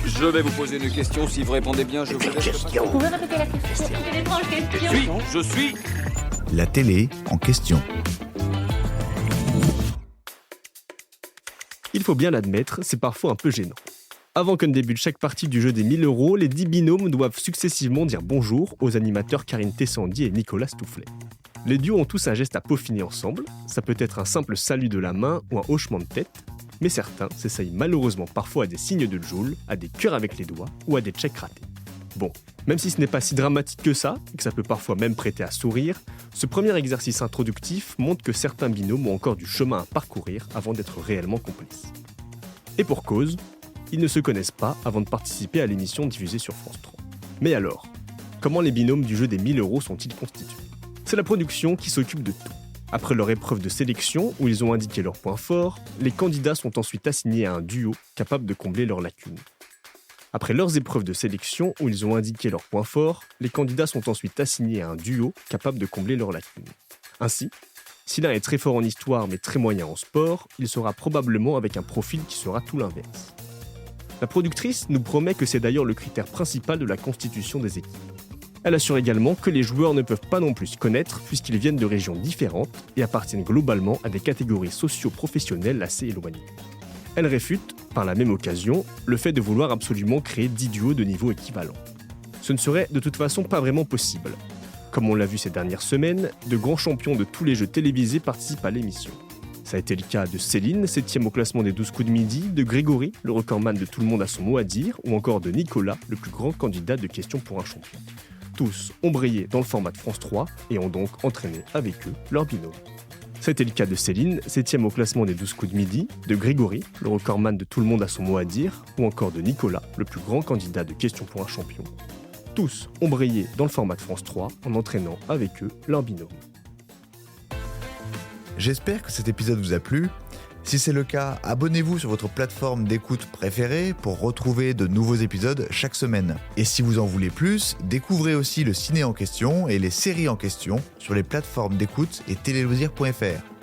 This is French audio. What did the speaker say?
Je vais vous poser une question. Si vous répondez bien, je vous laisse. Vous pouvez répéter la question? C'est une étrange question. Je suis. La télé en question. Il faut bien l'admettre, c'est parfois un peu gênant. Avant que ne débute chaque partie du jeu des 1000 €, les 10 binômes doivent successivement dire bonjour aux animateurs Karine Tessandi et Nicolas Stoufflet. Les duos ont tous un geste à peaufiner ensemble, ça peut être un simple salut de la main ou un hochement de tête, mais certains s'essayent malheureusement parfois à des signes de Joule, à des cœurs avec les doigts ou à des checks ratés. Bon, même si ce n'est pas si dramatique que ça, et que ça peut parfois même prêter à sourire, ce premier exercice introductif montre que certains binômes ont encore du chemin à parcourir avant d'être réellement complices. Et pour cause, ils ne se connaissent pas avant de participer à l'émission diffusée sur France 3. Mais alors, comment les binômes du jeu des 1000 € sont-ils constitués ? C'est la production qui s'occupe de tout. Après leur épreuve de sélection, où ils ont indiqué leurs points forts, les candidats sont ensuite assignés à un duo capable de combler leurs lacunes. Après leurs épreuves de sélection, où ils ont indiqué leurs points forts, les candidats sont ensuite assignés à un duo capable de combler leurs lacunes. Ainsi, si l'un est très fort en histoire mais très moyen en sport, il sera probablement avec un profil qui sera tout l'inverse. La productrice nous promet que c'est d'ailleurs le critère principal de la constitution des équipes. Elle assure également que les joueurs ne peuvent pas non plus se connaître puisqu'ils viennent de régions différentes et appartiennent globalement à des catégories socio-professionnelles assez éloignées. Elle réfute, par la même occasion, le fait de vouloir absolument créer 10 duos de niveau équivalent. Ce ne serait de toute façon pas vraiment possible. Comme on l'a vu ces dernières semaines, de grands champions de tous les jeux télévisés participent à l'émission. Ça a été le cas de Céline, 7e au classement des 12 coups de midi, de Grégory, le recordman de Tout le monde a son mot à dire, ou encore de Nicolas, le plus grand candidat de questions pour un champion. Tous ont brillé dans le format de France 3 et ont donc entraîné avec eux leur binôme. C'était le cas de Céline, 7e au classement des 12 coups de midi, de Grégory, le recordman de Tout le monde a son mot à dire, ou encore de Nicolas, le plus grand candidat de questions pour un champion. Tous ont brillé dans le format de France 3 en entraînant avec eux leur binôme. J'espère que cet épisode vous a plu. Si c'est le cas, abonnez-vous sur votre plateforme d'écoute préférée pour retrouver de nouveaux épisodes chaque semaine. Et si vous en voulez plus, découvrez aussi le ciné en question et les séries en question sur les plateformes d'écoute et téléloisirs.fr.